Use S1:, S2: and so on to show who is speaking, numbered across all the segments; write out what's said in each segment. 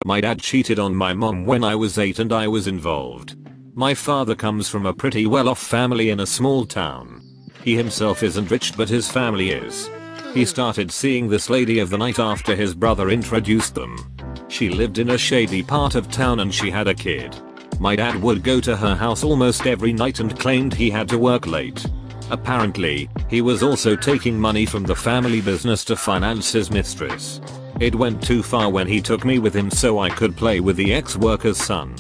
S1: My dad cheated on my mom when I was 8 and I was involved. My father comes from a pretty well-off family in a small town. He himself isn't rich but his family is. He started seeing this lady of the night after his brother introduced them. She lived in a shady part of town and she had a kid. My dad would go to her house almost every night and claimed he had to work late. Apparently, he was also taking money from the family business to finance his mistress. It went too far when he took me with him so I could play with the ex-worker's son.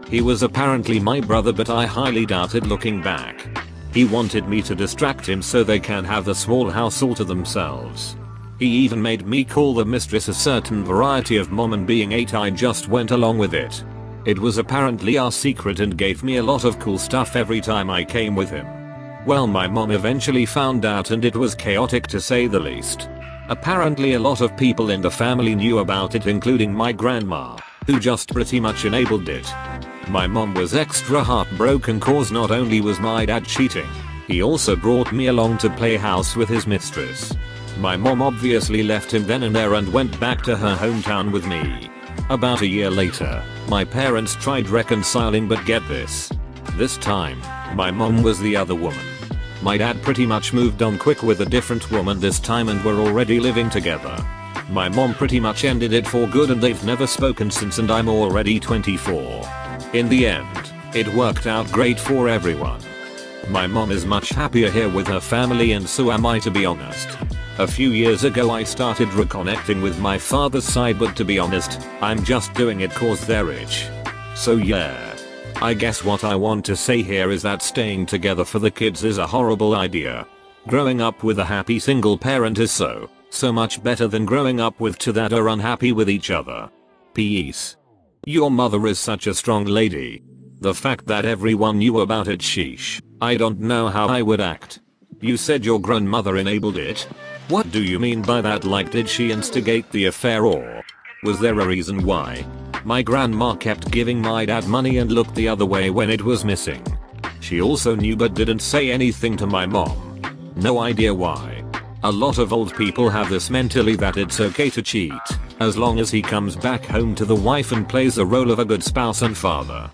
S1: He was apparently my brother but I highly doubted looking back. He wanted me to distract him so they can have the small house all to themselves. He even made me call the mistress a certain variety of mom and being 8 I just went along with it. It was apparently our secret and gave me a lot of cool stuff every time I came with him. Well, my mom eventually found out and it was chaotic to say the least. Apparently a lot of people in the family knew about it including my grandma, who just pretty much enabled it. My mom was extra heartbroken cause not only was my dad cheating, he also brought me along to play house with his mistress. My mom obviously left him then and there and went back to her hometown with me. About a year later, my parents tried reconciling but get this. This time, my mom was the other woman. My dad pretty much moved on quick with a different woman this time and were already living together. My mom pretty much ended it for good and they've never spoken since and I'm already 24. In the end, it worked out great for everyone. My mom is much happier here with her family and so am I, to be honest. A few years ago I started reconnecting with my father's side but to be honest, I'm just doing it cause they're rich. So yeah. I guess what I want to say here is that staying together for the kids is a horrible idea. Growing up with a happy single parent is so much better than growing up with two that are unhappy with each other. Peace. Your mother is such a strong lady. The fact that everyone knew about it, sheesh. I don't know how I would act. You said your grandmother enabled it? What do you mean by that? Like, did she instigate the affair or was there a reason why? My grandma kept giving my dad money and looked the other way when it was missing. She also knew but didn't say anything to my mom. No idea why. A lot of old people have this mentally that it's okay to cheat, as long as he comes back home to the wife and plays the role of a good spouse and father.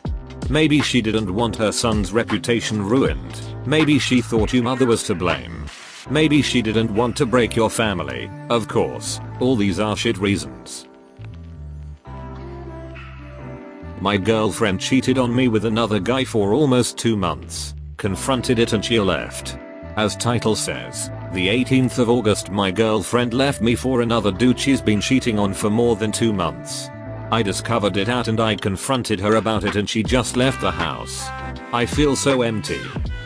S1: Maybe she didn't want her son's reputation ruined. Maybe she thought your mother was to blame. Maybe she didn't want to break your family. Of course, all these are shit reasons. My girlfriend cheated on me with another guy for almost 2 months. Confronted it and she left. As title says, the 18th of August my girlfriend left me for another dude she's been cheating on for more than 2 months. I discovered it out and I confronted her about it and she just left the house. I feel so empty.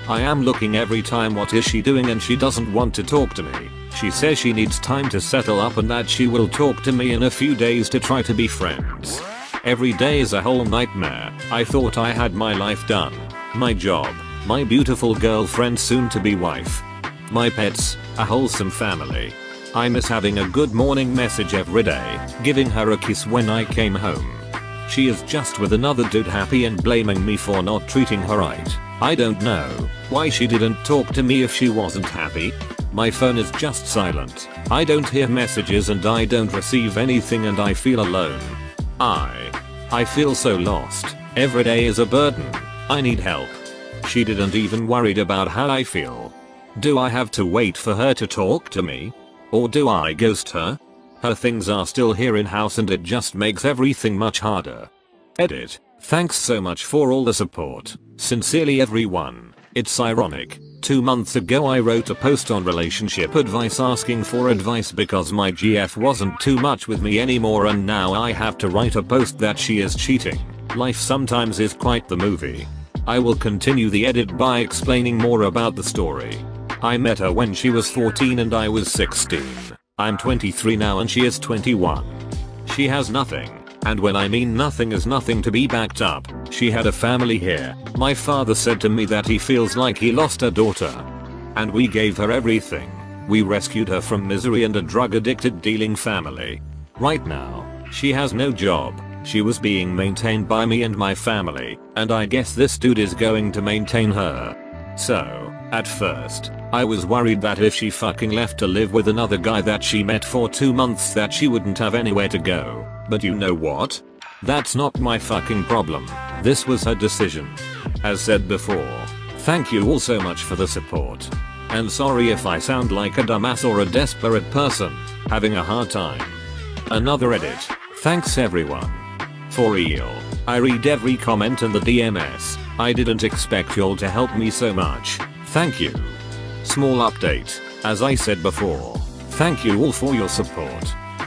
S1: I am looking every time what is she doing and she doesn't want to talk to me. She says she needs time to settle up and that she will talk to me in a few days to try to be friends. Every day is a whole nightmare. I thought I had my life done. My job, my beautiful girlfriend soon to be wife. My pets, a wholesome family. I miss having a good morning message every day, giving her a kiss when I came home. She is just with another dude happy and blaming me for not treating her right. I don't know why she didn't talk to me if she wasn't happy. My phone is just silent. I don't hear messages and I don't receive anything and I feel alone. I feel so lost. Every day is a burden. I need help. She didn't even worried about how I feel. Do I have to wait for her to talk to me? Or do I ghost her? Her things are still here in house and it just makes everything much harder. Edit. Thanks so much for all the support. Sincerely everyone. It's ironic. 2 months ago I wrote a post on relationship advice asking for advice because my GF wasn't too much with me anymore and now I have to write a post that she is cheating. Life sometimes is quite the movie. I will continue the edit by explaining more about the story. I met her when she was 14 and I was 16. I'm 23 now and she is 21. She has nothing. And when I mean nothing is nothing to be backed up. She had a family here. My father said to me that he feels like he lost a daughter. And we gave her everything. We rescued her from misery and a drug addicted dealing family. Right now, she has no job. She was being maintained by me and my family, and I guess this dude is going to maintain her. So, at first, I was worried that if she fucking left to live with another guy that she met for 2 months that she wouldn't have anywhere to go. But you know what? That's not my fucking problem. This was her decision. As said before, thank you all so much for the support. And sorry if I sound like a dumbass or a desperate person having a hard time. Another edit. Thanks everyone. For real. I read every comment in the DMS. I didn't expect y'all to help me so much. Thank you. Small update. As I said before, thank you all for your support.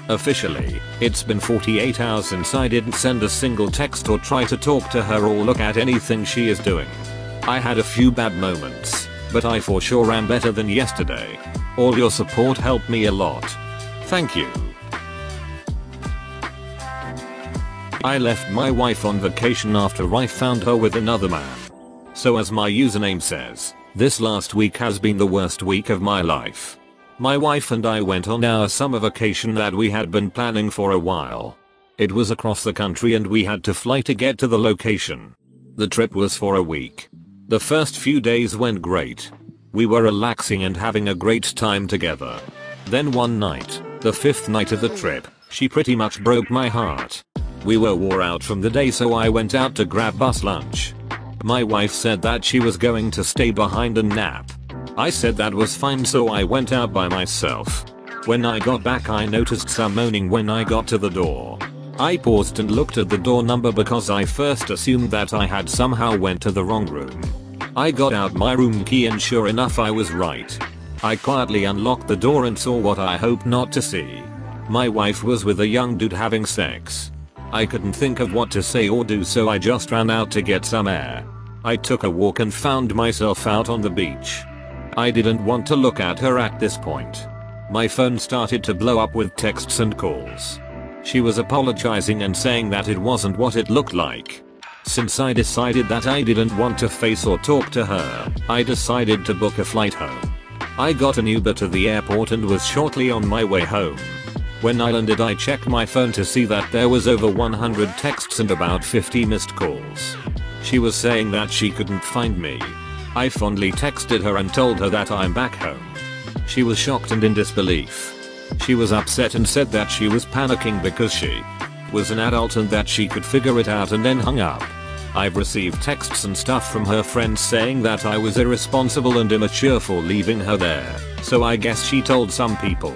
S1: Officially, it's been 48 hours since I didn't send a single text or try to talk to her or look at anything she is doing. I had a few bad moments, but I for sure am better than yesterday. All your support helped me a lot. Thank you. I left my wife on vacation after I found her with another man. So as my username says, this last week has been the worst week of my life. My wife and I went on our summer vacation that we had been planning for a while. It was across the country and we had to fly to get to the location. The trip was for a week. The first few days went great. We were relaxing and having a great time together. Then one night, the 5th night of the trip, she pretty much broke my heart. We were wore out from the day, so I went out to grab bus lunch. My wife said that she was going to stay behind and nap. I said that was fine, so I went out by myself. When I got back I noticed some moaning when I got to the door. I paused and looked at the door number because I first assumed that I had somehow went to the wrong room. I got out my room key and sure enough I was right. I quietly unlocked the door and saw what I hoped not to see. My wife was with a young dude having sex. I couldn't think of what to say or do, so I just ran out to get some air. I took a walk and found myself out on the beach. I didn't want to look at her at this point. My phone started to blow up with texts and calls. She was apologizing and saying that it wasn't what it looked like. Since I decided that I didn't want to face or talk to her, I decided to book a flight home. I got an Uber to the airport and was shortly on my way home. When I landed I checked my phone to see that there was over 100 texts and about 50 missed calls. She was saying that she couldn't find me. I fondly texted her and told her that I'm back home. She was shocked and in disbelief. She was upset and said that she was panicking because she was an adult and that she could figure it out, and then hung up. I've received texts and stuff from her friends saying that I was irresponsible and immature for leaving her there, so I guess she told some people.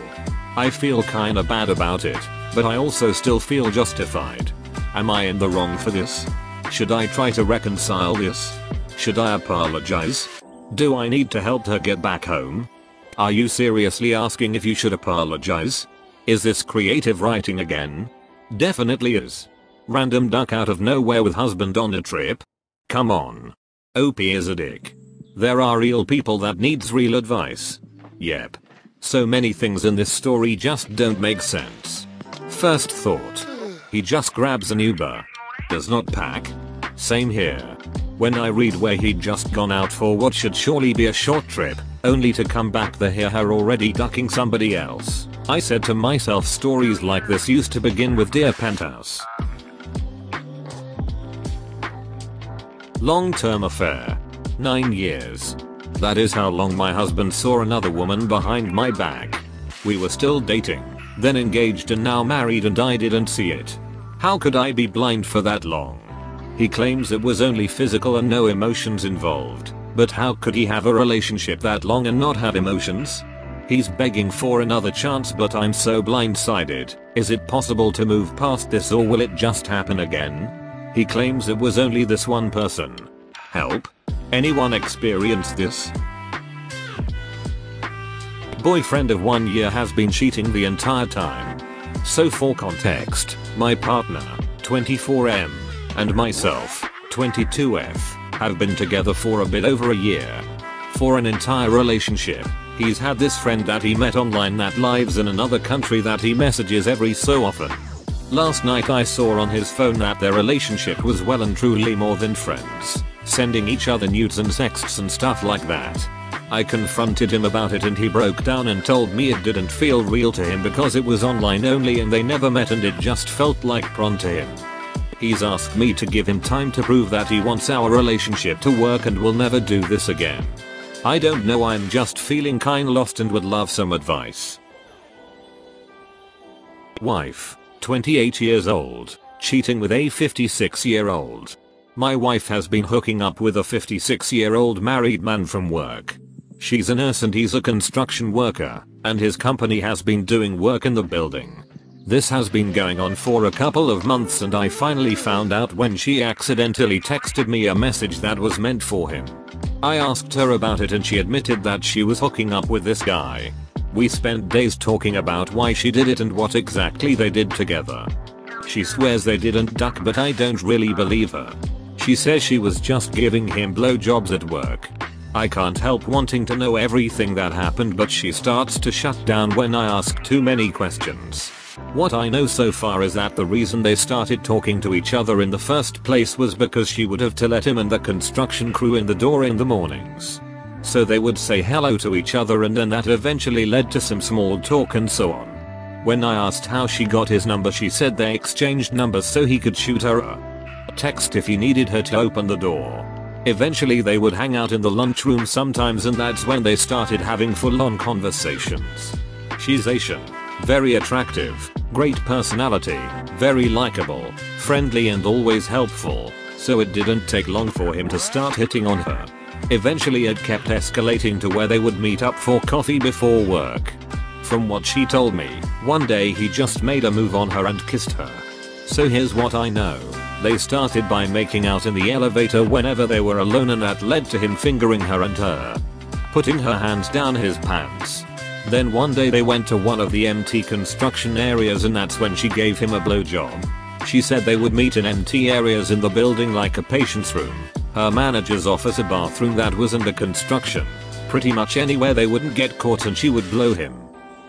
S1: I feel kinda bad about it, but I also still feel justified. Am I in the wrong for this? Should I try to reconcile this? Should I apologize? Do I need to help her get back home? Are you seriously asking if you should apologize? Is this creative writing again? Definitely is. Random duck out of nowhere with husband on a trip? Come on. OP is a dick. There are real people that needs real advice. Yep. So many things in this story just don't make sense. First thought. He just grabs an Uber. Does not pack. Same here. When I read where he'd just gone out for what should surely be a short trip, only to come back to hear her already ducking somebody else, I said to myself, stories like this used to begin with Dear Penthouse. Long-term affair. 9 years. That is how long my husband saw another woman behind my back. We were still dating, then engaged and now married, and I didn't see it. How could I be blind for that long? He claims it was only physical and no emotions involved, but how could he have a relationship that long and not have emotions? He's begging for another chance, but I'm so blindsided. Is it possible to move past this, or will it just happen again? He claims it was only this one person. Help? Anyone experience this? Boyfriend of 1 year has been cheating the entire time. So for context, my partner, 24M, and myself, 22F, have been together for a bit over a year. For an entire relationship, he's had this friend that he met online that lives in another country that he messages every so often. Last night I saw on his phone that their relationship was well and truly more than friends, sending each other nudes and sexts and stuff like that. I confronted him about it and he broke down and told me it didn't feel real to him because it was online only and they never met and it just felt like porn to him. He's asked me to give him time to prove that he wants our relationship to work and will never do this again. I don't know, I'm just feeling kinda lost and would love some advice. Wife, 28 years old, cheating with a 56-year-old. My wife has been hooking up with a 56-year-old married man from work. She's a nurse and he's a construction worker, and his company has been doing work in the building. This has been going on for a couple of months and I finally found out when she accidentally texted me a message that was meant for him. I asked her about it and she admitted that she was hooking up with this guy. We spent days talking about why she did it and what exactly they did together. She swears they didn't duck, but I don't really believe her. She says she was just giving him blowjobs at work. I can't help wanting to know everything that happened, but she starts to shut down when I ask too many questions. What I know so far is that the reason they started talking to each other in the first place was because she would have to let him and the construction crew in the door in the mornings. So they would say hello to each other, and then that eventually led to some small talk and so on. When I asked how she got his number, she said they exchanged numbers so he could shoot her a text if he needed her to open the door. Eventually they would hang out in the lunchroom sometimes, and that's when they started having full-on conversations. She's Asian, very attractive, great personality, very likable, friendly and always helpful, so it didn't take long for him to start hitting on her. Eventually it kept escalating to where they would meet up for coffee before work. From what she told me, one day he just made a move on her and kissed her. So here's what I know. They started by making out in the elevator whenever they were alone, and that led to him fingering her and her putting her hands down his pants. Then one day they went to one of the empty construction areas, and that's when she gave him a blowjob. She said they would meet in empty areas in the building like a patient's room, her manager's office, a bathroom that was under construction. Pretty much anywhere they wouldn't get caught and she would blow him.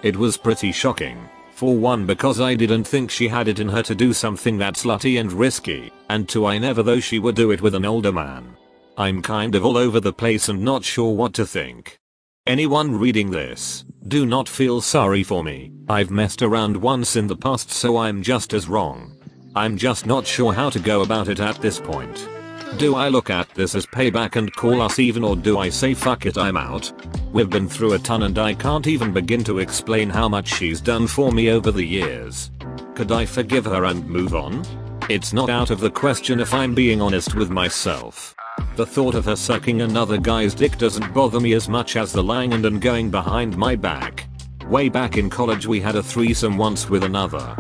S1: It was pretty shocking. For one, because I didn't think she had it in her to do something that slutty and risky, and two, I never thought she would do it with an older man. I'm kind of all over the place and not sure what to think. Anyone reading this, do not feel sorry for me. I've messed around once in the past, so I'm just as wrong. I'm just not sure how to go about it at this point. Do I look at this as payback and call us even, or do I say fuck it, I'm out? We've been through a ton and I can't even begin to explain how much she's done for me over the years. Could I forgive her and move on? It's not out of the question if I'm being honest with myself. The thought of her sucking another guy's dick doesn't bother me as much as the lying and going behind my back. Way back in college we had a threesome once with another.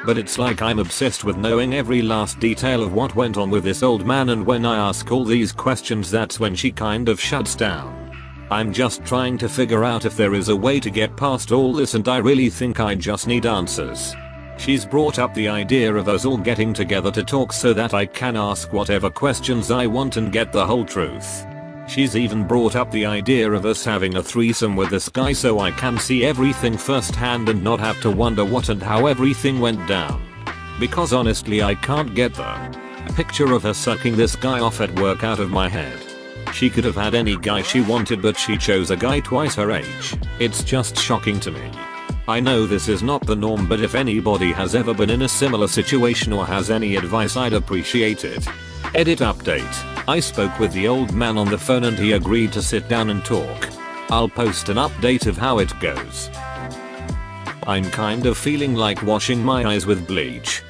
S1: But it's like I'm obsessed with knowing every last detail of what went on with this old man, and when I ask all these questions, that's when she kind of shuts down. I'm just trying to figure out if there is a way to get past all this, and I really think I just need answers. She's brought up the idea of us all getting together to talk so that I can ask whatever questions I want and get the whole truth. She's even brought up the idea of us having a threesome with this guy so I can see everything firsthand and not have to wonder what and how everything went down. Because honestly I can't get the picture of her sucking this guy off at work out of my head. She could have had any guy she wanted, but she chose a guy twice her age. It's just shocking to me. I know this is not the norm, but if anybody has ever been in a similar situation or has any advice, I'd appreciate it. Edit update. I spoke with the old man on the phone and he agreed to sit down and talk. I'll post an update of how it goes. I'm kind of feeling like washing my eyes with bleach.